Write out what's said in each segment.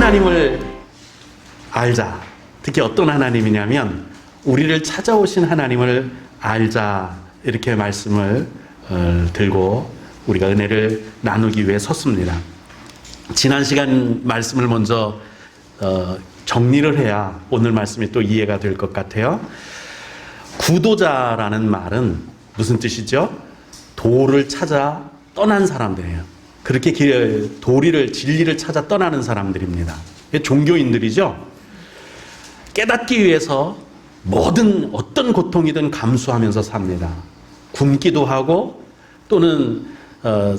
하나님을 알자. 특히 어떤 하나님이냐면 우리를 찾아오신 하나님을 알자. 이렇게 말씀을 들고 우리가 은혜를 나누기 위해 섰습니다. 지난 시간 말씀을 먼저 정리를 해야 오늘 말씀이 또 이해가 될 것 같아요. 구도자라는 말은 무슨 뜻이죠? 도를 찾아 떠난 사람들이에요. 그렇게 도리를, 진리를 찾아 떠나는 사람들입니다. 종교인들이죠. 깨닫기 위해서 어떤 고통이든 감수하면서 삽니다. 굶기도 하고 또는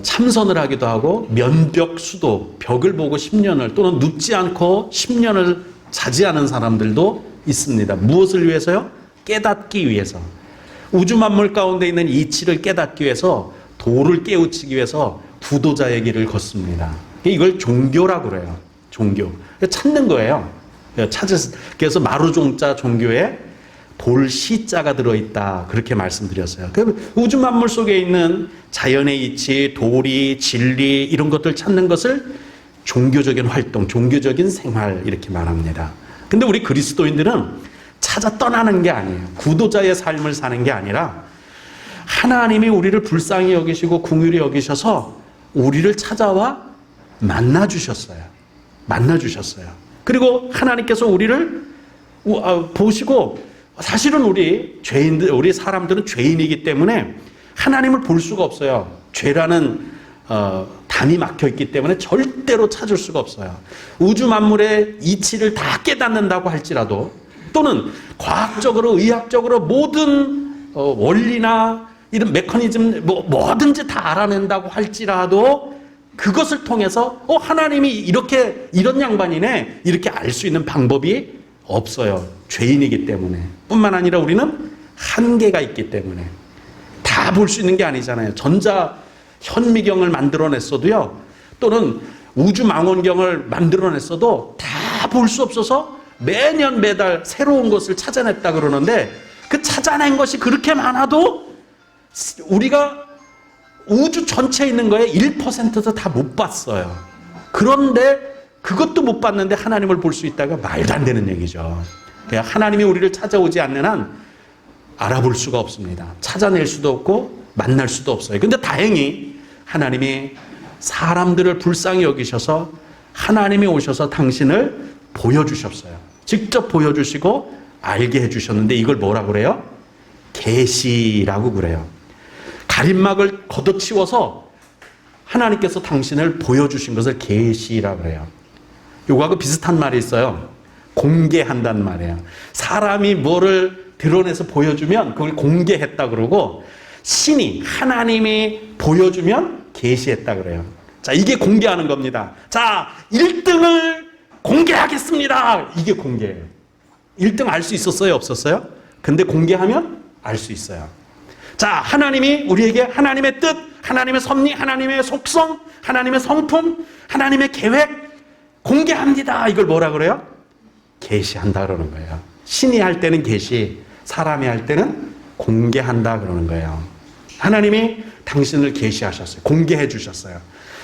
참선을 하기도 하고 면벽 수도, 벽을 보고 10년을 또는 눕지 않고 10년을 자지 않은 사람들도 있습니다. 무엇을 위해서요? 깨닫기 위해서. 우주 만물 가운데 있는 이치를 깨닫기 위해서, 도를 깨우치기 위해서 구도자의 길을 걷습니다. 이걸 종교라고 그래요. 종교. 찾는 거예요. 그래서 마루종자 종교에 돌시자가 들어있다. 그렇게 말씀드렸어요. 우주 만물 속에 있는 자연의 이치, 도리, 진리 이런 것들 찾는 것을 종교적인 활동, 종교적인 생활 이렇게 말합니다. 근데 우리 그리스도인들은 찾아 떠나는 게 아니에요. 구도자의 삶을 사는 게 아니라 하나님이 우리를 불쌍히 여기시고 긍휼히 여기셔서 우리를 찾아와 만나주셨어요. 그리고 하나님께서 우리를 보시고 사실은 우리 사람들은 죄인이기 때문에 하나님을 볼 수가 없어요. 죄라는 담이 막혀 있기 때문에 절대로 찾을 수가 없어요. 우주 만물의 이치를 다 깨닫는다고 할지라도 또는 과학적으로 의학적으로 모든 원리나 이런 메커니즘 뭐든지 다 알아낸다고 할지라도 그것을 통해서 하나님이 이런 양반이네 이렇게 알 수 있는 방법이 없어요. 죄인이기 때문에. 뿐만 아니라 우리는 한계가 있기 때문에 다 볼 수 있는 게 아니잖아요. 전자 현미경을 만들어냈어도요, 또는 우주망원경을 만들어냈어도 다 볼 수 없어서 매달 새로운 것을 찾아냈다 그러는데 그 찾아낸 것이 그렇게 많아도 우리가 우주 전체에 있는 거에 1%도 다 못 봤어요. 그런데 그것도 못 봤는데 하나님을 볼 수 있다가 말도 안 되는 얘기죠. 그러니까 하나님이 우리를 찾아오지 않는 한 알아볼 수가 없습니다. 찾아낼 수도 없고 만날 수도 없어요. 근데 다행히 하나님이 사람들을 불쌍히 여기셔서 하나님이 오셔서 당신을 보여주셨어요. 직접 보여주시고 알게 해주셨는데 이걸 뭐라고 그래요? 계시라고 그래요. 가림막을 걷어치워서 하나님께서 당신을 보여주신 것을 계시라고 그래요. 요거하고 비슷한 말이 있어요. 공개한다는 말이에요. 사람이 뭐를 드러내서 보여주면 그걸 공개했다 그러고, 신이 하나님이 보여주면 계시했다 그래요. 자, 이게 공개하는 겁니다. 자, 1등을 공개하겠습니다. 이게 공개예요. 1등 알 수 있었어요? 없었어요? 근데 공개하면 알 수 있어요. 자, 하나님이 우리에게 하나님의 뜻, 하나님의 섭리, 하나님의 속성, 하나님의 성품, 하나님의 계획 공개합니다. 이걸 뭐라 그래요? 계시한다 그러는 거예요. 신이 할 때는 계시, 사람이 할 때는 공개한다 그러는 거예요. 하나님이 당신을 계시하셨어요. 공개해 주셨어요.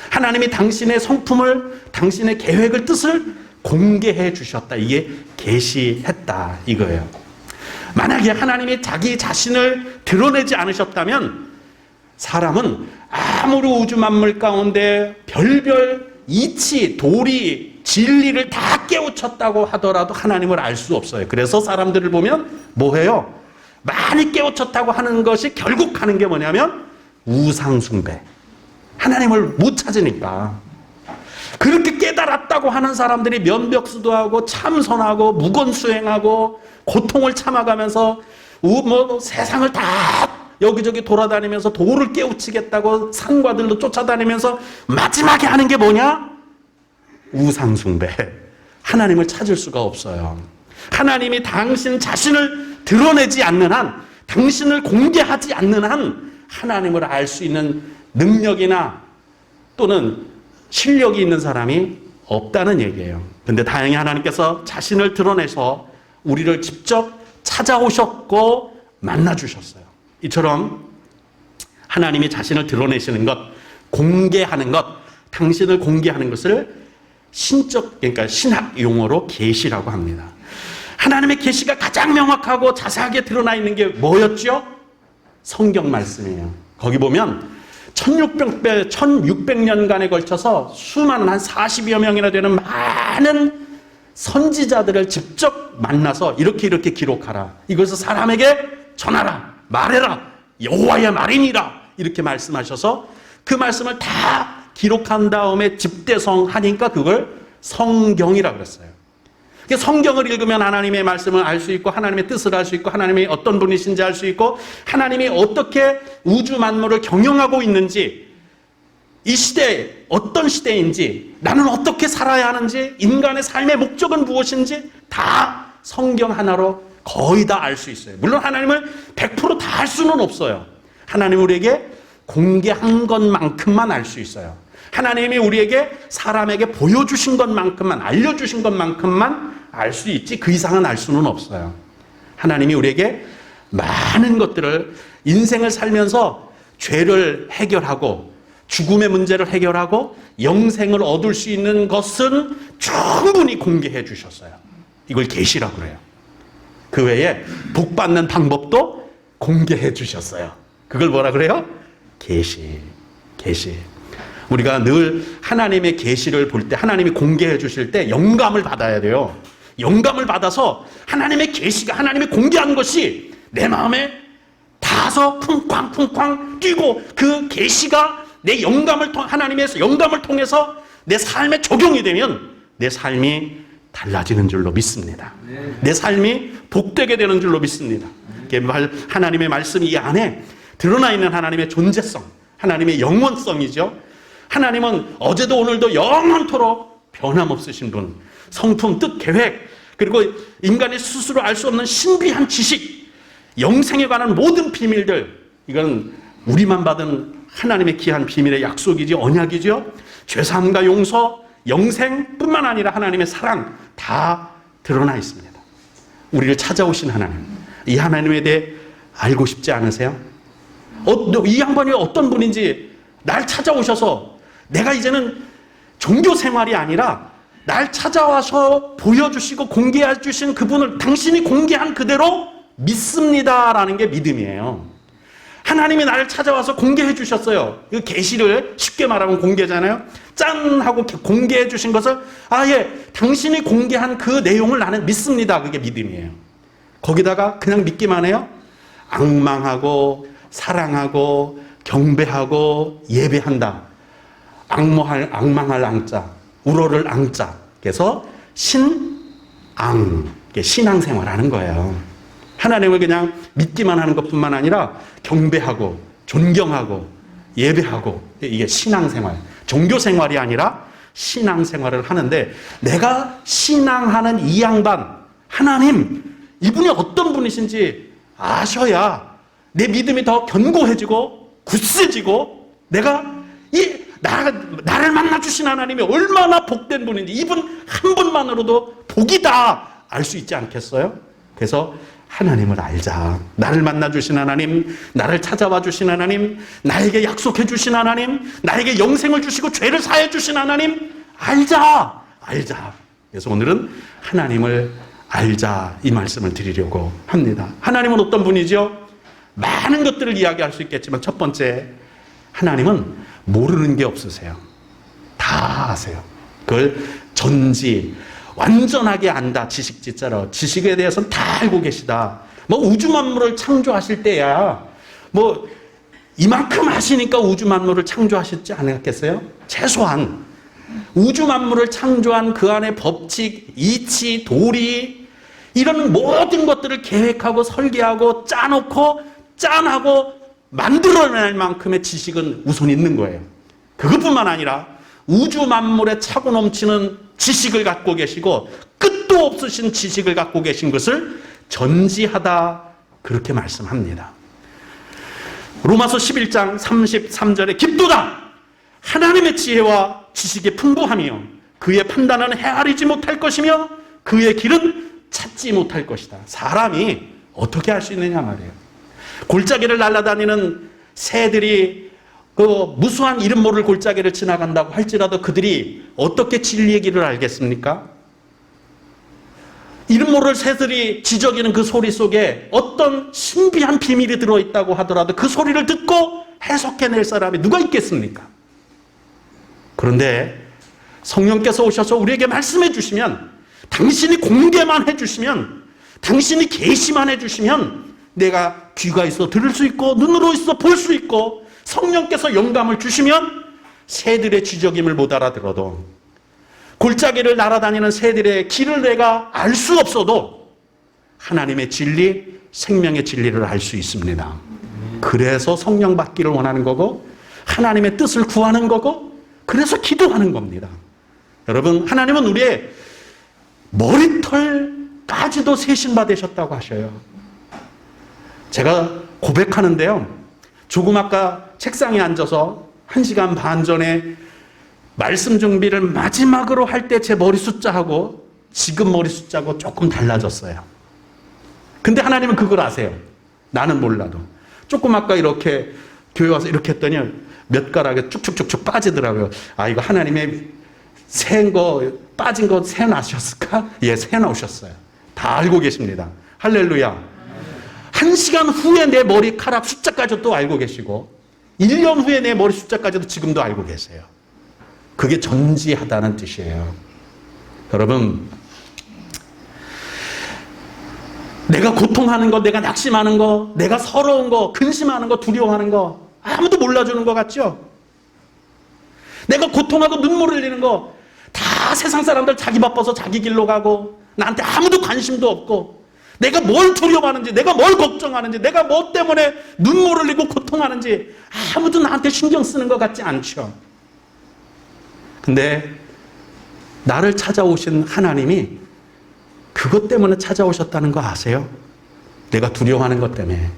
하나님이 당신의 성품을, 당신의 계획을, 뜻을 공개해 주셨다. 이게 계시했다 이거예요. 만약에 하나님이 자기 자신을 드러내지 않으셨다면 사람은 아무리 우주 만물 가운데 별별 이치, 도리, 진리를 다 깨우쳤다고 하더라도 하나님을 알 수 없어요. 그래서 사람들을 보면 뭐해요? 많이 깨우쳤다고 하는 것이 결국 하는 게 뭐냐면 우상숭배. 하나님을 못 찾으니까. 그렇게 깨달았다고 하는 사람들이 면벽수도 하고 참선하고 무건수행하고 고통을 참아가면서 세상을 다 여기저기 돌아다니면서 도를 깨우치겠다고 산과들로 쫓아다니면서 마지막에 하는 게 뭐냐? 우상숭배. 하나님을 찾을 수가 없어요. 하나님이 당신 자신을 드러내지 않는 한, 당신을 공개하지 않는 한 하나님을 알 수 있는 능력이나 또는 실력이 있는 사람이 없다는 얘기예요. 근데 다행히 하나님께서 자신을 드러내서 우리를 직접 찾아오셨고 만나주셨어요. 이처럼 하나님이 자신을 드러내시는 것, 공개하는 것, 당신을 공개하는 것을 신적, 그러니까 신학 용어로 계시라고 합니다. 하나님의 계시가 가장 명확하고 자세하게 드러나 있는 게 뭐였죠? 성경 말씀이에요. 거기 보면 1600년간에 걸쳐서 수많은 한 40여 명이나 되는 많은 선지자들을 직접 만나서 이렇게 기록하라. 이것을 사람에게 전하라. 말해라. 여호와의 말이니라. 이렇게 말씀하셔서 그 말씀을 다 기록한 다음에 집대성하니까 그걸 성경이라고 그랬어요. 성경을 읽으면 하나님의 말씀을 알 수 있고 하나님의 뜻을 알 수 있고 하나님이 어떤 분이신지 알 수 있고 하나님이 어떻게 우주 만물을 경영하고 있는지 이 시대에 어떤 시대인지 나는 어떻게 살아야 하는지 인간의 삶의 목적은 무엇인지 다 성경 하나로 거의 다 알 수 있어요. 물론 하나님을 100% 다 알 수는 없어요. 하나님이 우리에게 공개한 것만큼만 알 수 있어요. 하나님이 우리에게 사람에게 보여주신 것만큼만 알려주신 것만큼만 알 수 있지 그 이상은 알 수는 없어요. 하나님이 우리에게 많은 것들을 인생을 살면서 죄를 해결하고 죽음의 문제를 해결하고 영생을 얻을 수 있는 것은 충분히 공개해 주셨어요. 이걸 계시라고 그래요. 그 외에 복 받는 방법도 공개해 주셨어요. 그걸 뭐라 그래요? 계시. 우리가 늘 하나님의 계시를 볼 때 하나님이 공개해 주실 때 영감을 받아야 돼요. 영감을 받아서 하나님의 계시가 하나님이 공개한 것이 내 마음에 닿아서 쿵쾅 뛰고 그 계시가 내 하나님의 영감을 통해서 내 삶에 적용이 되면 내 삶이 달라지는 줄로 믿습니다. 내 삶이 복되게 되는 줄로 믿습니다. 하나님의 말씀이 이 안에 드러나 있는 하나님의 존재성, 하나님의 영원성이죠. 하나님은 어제도 오늘도 영원토록 변함없으신 분, 성품, 뜻, 계획, 그리고 인간이 스스로 알 수 없는 신비한 지식, 영생에 관한 모든 비밀들, 이건 우리만 받은 하나님의 귀한 비밀의 약속이지 언약이죠. 죄사함과 용서, 영생뿐만 아니라 하나님의 사랑 다 드러나 있습니다. 우리를 찾아오신 하나님, 이 하나님에 대해 알고 싶지 않으세요? 이 양반이 어떤 분인지 날 찾아오셔서 내가 이제는 종교 생활이 아니라 날 찾아와서 보여주시고 공개해 주신 그분을 당신이 공개한 그대로 믿습니다라는 게 믿음이에요. 하나님이 나를 찾아와서 공개해 주셨어요. 이 계시를 쉽게 말하면 공개잖아요. 짠 하고 공개해 주신 것을 당신이 공개한 그 내용을 나는 믿습니다. 그게 믿음이에요. 거기다가 그냥 믿기만 해요? 앙망하고 사랑하고 경배하고 예배한다. 악망할 앙자, 우러를 앙자. 그래서 신앙생활하는 거예요. 하나님을 그냥 믿기만 하는 것뿐만 아니라 경배하고 존경하고 예배하고 이게 신앙생활, 종교생활이 아니라 신앙생활을 하는데 내가 신앙하는 이 양반 하나님 이분이 어떤 분이신지 아셔야 내 믿음이 더 견고해지고 굳세지고 내가 나를 만나주신 하나님이 얼마나 복된 분인지 이분 한 분만으로도 복이다 알 수 있지 않겠어요? 그래서 하나님을 알자. 나를 만나주신 하나님, 나를 찾아와 주신 하나님, 나에게 약속해 주신 하나님, 나에게 영생을 주시고 죄를 사해 주신 하나님 알자. 그래서 오늘은 하나님을 알자 이 말씀을 드리려고 합니다. 하나님은 어떤 분이죠? 많은 것들을 이야기할 수 있겠지만 첫 번째, 하나님은 모르는 게 없으세요. 다 아세요. 그걸 완전하게 안다. 지식지자로. 지식에 대해서는 다 알고 계시다. 우주 만물을 창조하실 때야 이만큼 아시니까 우주 만물을 창조하셨지 않았겠어요? 최소한 우주 만물을 창조한 그 안에 법칙, 이치, 도리 이런 모든 것들을 계획하고 설계하고 짜놓고 짠하고 만들어낼 만큼의 지식은 우선 있는 거예요. 그것뿐만 아니라 우주 만물에 차고 넘치는 지식을 갖고 계시고 끝도 없으신 지식을 갖고 계신 것을 전지하다 그렇게 말씀합니다. 로마서 11장 33절에 깊도다 하나님의 지혜와 지식의 풍부하며 그의 판단은 헤아리지 못할 것이며 그의 길은 찾지 못할 것이다. 사람이 어떻게 할 수 있느냐 말이에요. 골짜기를 날아다니는 새들이 그 무수한 이름 모를 골짜기를 지나간다고 할지라도 그들이 어떻게 진리의 길을 알겠습니까? 이름 모를 새들이 지저귀는 그 소리 속에 어떤 신비한 비밀이 들어있다고 하더라도 그 소리를 듣고 해석해낼 사람이 누가 있겠습니까? 그런데 성령께서 오셔서 우리에게 말씀해 주시면, 당신이 공개만 해주시면, 당신이 계시만 해주시면 내가 귀가 있어 들을 수 있고 눈으로 있어 볼 수 있고, 성령께서 영감을 주시면 새들의 지저김을 못 알아들어도, 골짜기를 날아다니는 새들의 길을 내가 알 수 없어도 하나님의 진리, 생명의 진리를 알 수 있습니다. 그래서 성령 받기를 원하는 거고, 하나님의 뜻을 구하는 거고, 그래서 기도하는 겁니다. 여러분, 하나님은 우리의 머리털까지도 세신 받으셨다고 하셔요. 제가 고백하는데요, 조금 아까 책상에 앉아서 1시간 반 전에 말씀 준비를 마지막으로 할 때 제 머리 숫자하고 지금 머리 숫자하고 조금 달라졌어요. 근데 하나님은 그걸 아세요. 나는 몰라도. 조금 아까 이렇게 교회 와서 이렇게 했더니 몇 가락에 쭉쭉쭉쭉 빠지더라고요. 아, 이거 하나님의 새인 거, 빠진 거 새나셨을까? 예, 새나오셨어요. 다 알고 계십니다. 할렐루야. 1시간 후에 내 머리카락 숫자까지도 또 알고 계시고, 1년 후에 내 머리 숫자까지도 지금도 알고 계세요. 그게 전지하다는 뜻이에요. 여러분, 내가 고통하는 거, 내가 낙심하는 거, 내가 서러운 거, 근심하는 거, 두려워하는 거 아무도 몰라주는 것 같죠? 내가 고통하고 눈물 흘리는 거 다 세상 사람들 자기 바빠서 자기 길로 가고, 나한테 아무도 관심도 없고, 내가 뭘 두려워하는지, 내가 뭘 걱정하는지, 내가 뭐 때문에 눈물 흘리고 고통하는지 아무도 나한테 신경 쓰는 것 같지 않죠? 근데 나를 찾아오신 하나님이 그것 때문에 찾아오셨다는 거 아세요? 내가 두려워하는 것 때문에,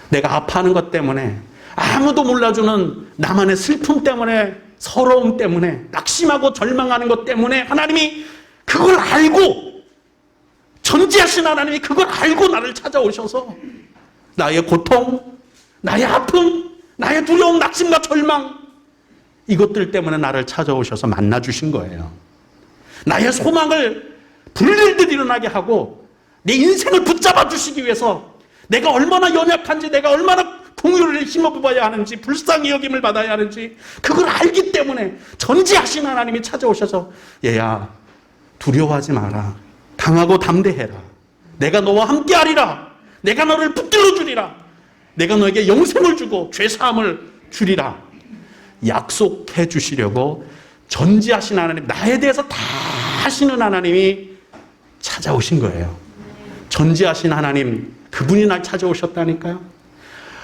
내가 아파하는 것 때문에, 아무도 몰라주는 나만의 슬픔 때문에, 서러움 때문에, 낙심하고 절망하는 것 때문에 하나님이 그걸 알고, 전지하신 하나님이 그걸 알고 나를 찾아오셔서 나의 고통, 나의 아픔, 나의 두려움, 낙심과 절망, 이것들 때문에 나를 찾아오셔서 만나주신 거예요. 나의 소망을 불릴듯 일어나게 하고 내 인생을 붙잡아 주시기 위해서, 내가 얼마나 연약한지, 내가 얼마나 공유를 힘입어야 하는지, 불쌍히 여김을 받아야 하는지 그걸 알기 때문에 전지하신 하나님이 찾아오셔서, 얘야, 두려워하지 마라. 강하고 담대해라. 내가 너와 함께하리라. 내가 너를 붙들어 주리라. 내가 너에게 영생을 주고 죄사함을 주리라. 약속해 주시려고 전지하신 하나님, 나에 대해서 다 아시는 하나님이 찾아오신 거예요. 전지하신 하나님, 그분이 날 찾아오셨다니까요.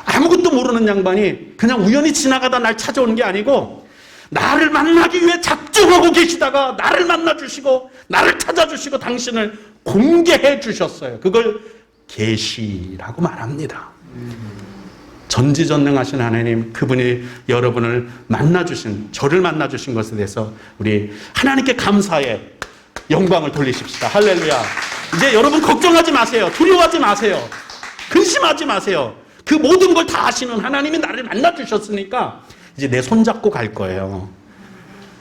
아무것도 모르는 양반이 그냥 우연히 지나가다 날 찾아오는 게 아니고, 나를 만나기 위해 작정하고 계시다가 나를 만나주시고 나를 찾아주시고 당신을 공개해 주셨어요. 그걸 계시라고 말합니다. 전지전능하신 하나님, 그분이 여러분을 만나주신, 저를 만나주신 것에 대해서 우리 하나님께 감사의 영광을 돌리십시다. 할렐루야. 이제 여러분 걱정하지 마세요. 두려워하지 마세요. 근심하지 마세요. 그 모든 걸 다 아시는 하나님이 나를 만나주셨으니까 이제 내 손잡고 갈 거예요.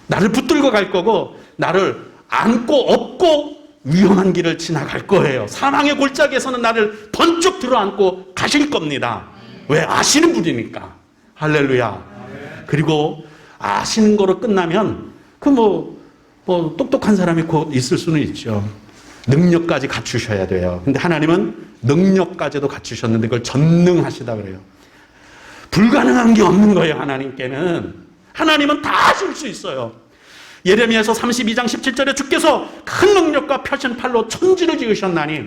나를 붙들고 갈 거고, 나를 안고 업고 위험한 길을 지나갈 거예요. 사망의 골짜기에서는 나를 번쩍 들어안고 가실 겁니다. 왜? 아시는 분이니까. 할렐루야. 그리고 아시는 거로 끝나면 뭐 똑똑한 사람이 곧 있을 수는 있죠. 능력까지 갖추셔야 돼요. 근데 하나님은 능력까지도 갖추셨는데 그걸 전능하시다 그래요. 불가능한 게 없는 거예요. 하나님께는. 하나님은 다 하실 수 있어요. 예레미야서 32장 17절에 주께서 큰 능력과 펴신 팔로 천지를 지으셨나니,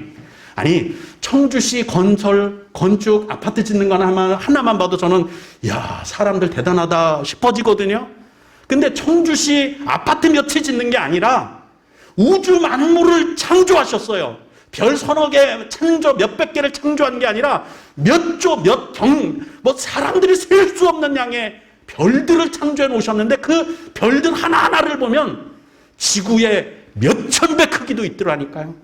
아니 청주시 건축 아파트 짓는 거 하나만 봐도 저는 야, 사람들 대단하다 싶어지거든요. 근데 청주시 아파트 몇 채 짓는 게 아니라 우주 만물을 창조하셨어요. 별 서너 개 창조, 몇백 개를 창조한 게 아니라 몇 조, 사람들이 셀 수 없는 양의 별들을 창조해 놓으셨는데, 그 별들 하나하나를 보면 지구의 몇천 배 크기도 있더라니까요.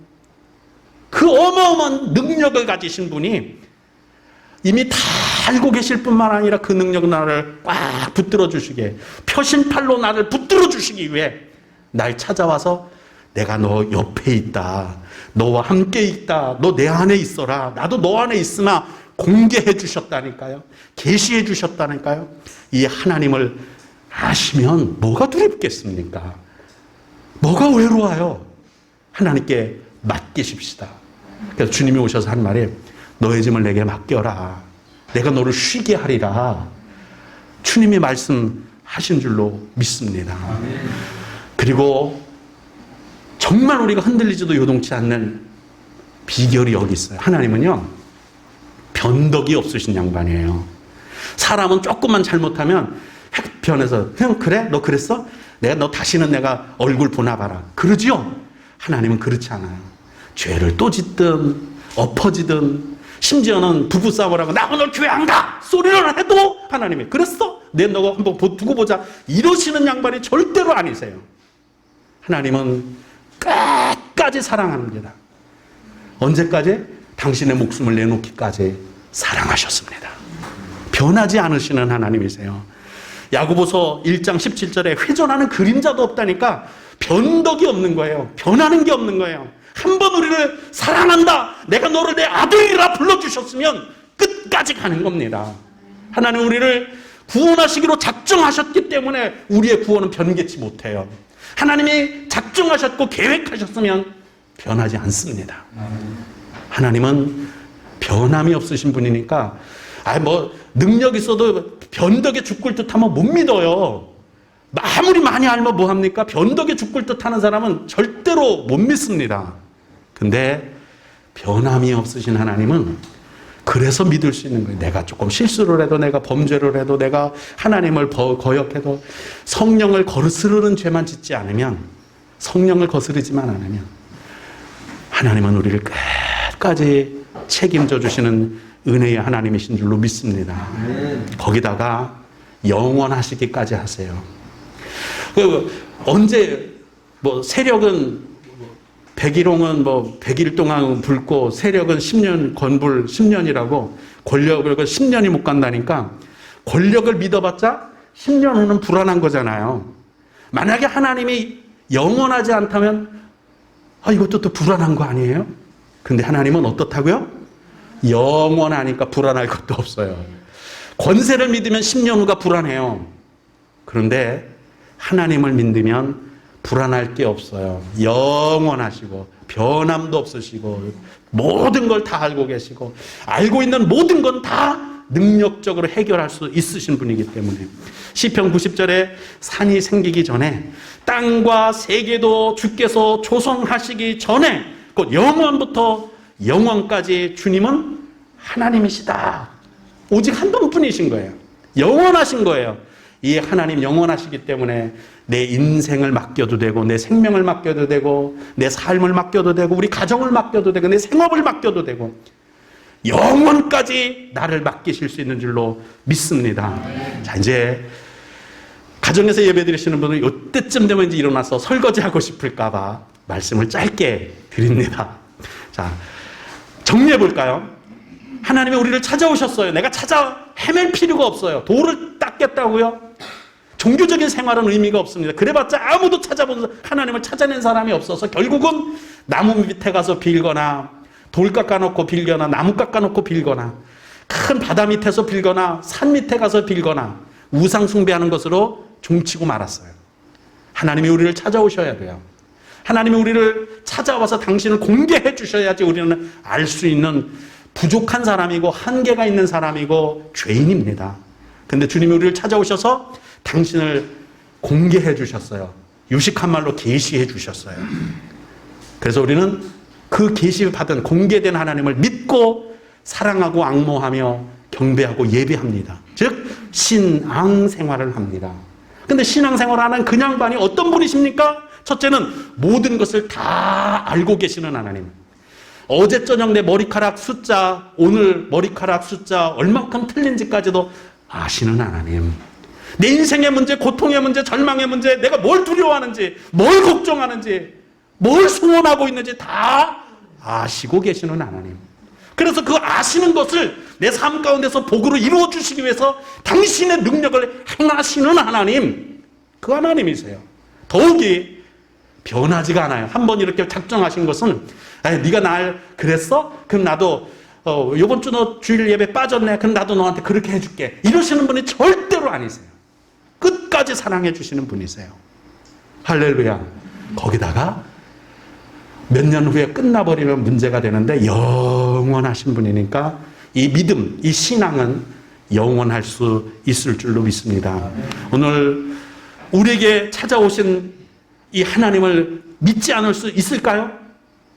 그 어마어마한 능력을 가지신 분이 이미 다 알고 계실 뿐만 아니라 그 능력 나를 꽉 붙들어 주시게, 표신팔로 나를 붙들어 주시기 위해 날 찾아와서 내가 너 옆에 있다, 너와 함께 있다, 너 내 안에 있어라, 나도 너 안에 있으나 공개해 주셨다니까요. 계시해 주셨다니까요. 이 하나님을 아시면 뭐가 두렵겠습니까? 뭐가 외로워요? 하나님께 맡기십시다. 그래서 주님이 오셔서 한 말이 너의 짐을 내게 맡겨라, 내가 너를 쉬게 하리라. 주님이 말씀하신 줄로 믿습니다. 그리고 정말 우리가 흔들리지도 요동치 않는 비결이 여기 있어요. 하나님은요, 변덕이 없으신 양반이에요. 사람은 조금만 잘못하면 변해서 형 그래? 너 그랬어? 너 다시는 내가 얼굴 보나 봐라. 그러지요? 하나님은 그렇지 않아요. 죄를 또 짓든 엎어지든 심지어는 부부싸움을 하고 나 오늘 교회 안 가! 소리를 해도 하나님이 그랬어? 내 너가 한번 두고 보자. 이러시는 양반이 절대로 아니세요. 하나님은 끝까지 사랑합니다. 언제까지? 당신의 목숨을 내놓기까지 사랑하셨습니다. 변하지 않으시는 하나님이세요. 야고보서 1장 17절에 회전하는 그림자도 없다니까 변덕이 없는 거예요. 변하는 게 없는 거예요. 한 번 우리를 사랑한다, 내가 너를 내 아들이라 불러주셨으면 끝까지 가는 겁니다. 하나님 우리를 구원하시기로 작정하셨기 때문에 우리의 구원은 변개치 못해요. 하나님이 작정하셨고 계획하셨으면 변하지 않습니다. 하나님은 변함이 없으신 분이니까 능력 있어도 변덕에 죽을 듯하면 못 믿어요. 아무리 많이 알면 뭐합니까? 변덕에 죽을 듯하는 사람은 절대로 못 믿습니다. 근데 변함이 없으신 하나님은 그래서 믿을 수 있는 거예요. 내가 조금 실수를 해도, 내가 범죄를 해도, 내가 하나님을 거역해도, 성령을 거스르는 죄만 짓지 않으면, 성령을 거스르지만 않으면 하나님은 우리를 끝까지 책임져 주시는 은혜의 하나님이신 줄로 믿습니다. 거기다가 영원하시기까지 하세요. 언제 세력은 100일홍은 100일 동안 붉고 세력은 10년 건불 10년이라고, 권력을 10년이 못 간다니까 권력을 믿어봤자 10년 후는 불안한 거잖아요. 만약에 하나님이 영원하지 않다면 이것도 또 불안한 거 아니에요? 근데 하나님은 어떻다고요? 영원하니까 불안할 것도 없어요. 권세를 믿으면 10년 후가 불안해요. 그런데 하나님을 믿으면 불안할 게 없어요. 영원하시고 변함도 없으시고 모든 걸 다 알고 계시고 알고 있는 모든 건 다 능력적으로 해결할 수 있으신 분이기 때문에 시편 90절에 산이 생기기 전에 땅과 세계도 주께서 조성하시기 전에 곧 영원부터 영원까지 주님은 하나님이시다. 오직 한 분뿐이신 거예요. 영원하신 거예요. 이 하나님 영원하시기 때문에 내 인생을 맡겨도 되고, 내 생명을 맡겨도 되고, 내 삶을 맡겨도 되고, 우리 가정을 맡겨도 되고, 내 생업을 맡겨도 되고, 영원까지 나를 맡기실 수 있는 줄로 믿습니다. 자, 이제 가정에서 예배 드리시는 분은 이때쯤 되면 이제 일어나서 설거지하고 싶을까봐 말씀을 짧게 드립니다. 자, 정리해 볼까요? 하나님이 우리를 찾아오셨어요. 내가 찾아 헤맬 필요가 없어요. 돌을 닦겠다고요? 종교적인 생활은 의미가 없습니다. 그래봤자 아무도 하나님을 찾아낸 사람이 없어서 결국은 나무 밑에 가서 빌거나, 돌 깎아놓고 빌거나, 나무 깎아놓고 빌거나, 큰 바다 밑에서 빌거나, 산 밑에 가서 빌거나, 우상 숭배하는 것으로 종치고 말았어요. 하나님이 우리를 찾아오셔야 돼요. 하나님이 우리를 찾아와서 당신을 공개해 주셔야지 우리는 알 수 있는 부족한 사람이고 한계가 있는 사람이고 죄인입니다. 근데 주님이 우리를 찾아오셔서 당신을 공개해 주셨어요. 유식한 말로 계시해 주셨어요. 그래서 우리는 그 계시받은 공개된 하나님을 믿고 사랑하고 앙모하며 경배하고 예배합니다. 즉 신앙 생활을 합니다. 근데 신앙 생활을 하는 그 양반이 어떤 분이십니까? 첫째는 모든 것을 다 알고 계시는 하나님. 어제 저녁 내 머리카락 숫자, 오늘 머리카락 숫자 얼만큼 틀린지까지도 아시는 하나님. 내 인생의 문제, 고통의 문제, 절망의 문제, 내가 뭘 두려워하는지, 뭘 걱정하는지, 뭘 소원하고 있는지 다 아시고 계시는 하나님. 그래서 그 아시는 것을 내 삶 가운데서 복으로 이루어 주시기 위해서 당신의 능력을 행하시는 하나님, 그 하나님이세요. 더욱이 변하지가 않아요. 한번 이렇게 작정하신 것은 네가 날 그랬어? 그럼 나도 이번 주 너 주일 예배 빠졌네. 그럼 나도 너한테 그렇게 해줄게. 이러시는 분이 절대로 아니세요. 끝까지 사랑해 주시는 분이세요. 할렐루야. 거기다가 몇 년 후에 끝나버리면 문제가 되는데 영원하신 분이니까 이 믿음, 이 신앙은 영원할 수 있을 줄로 믿습니다. 오늘 우리에게 찾아오신 이 하나님을 믿지 않을 수 있을까요?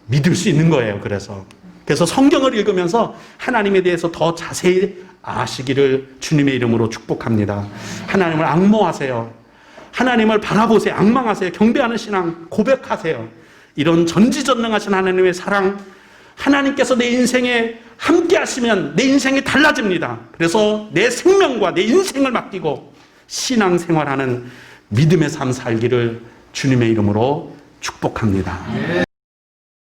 믿을 수 있는 거예요. 그래서 성경을 읽으면서 하나님에 대해서 더 자세히 아시기를 주님의 이름으로 축복합니다. 하나님을 앙모하세요. 하나님을 바라보세요. 앙망하세요. 경배하는 신앙 고백하세요. 이런 전지전능하신 하나님의 사랑, 하나님께서 내 인생에 함께 하시면 내 인생이 달라집니다. 그래서 내 생명과 내 인생을 맡기고 신앙생활하는 믿음의 삶 살기를 주님의 이름으로 축복합니다.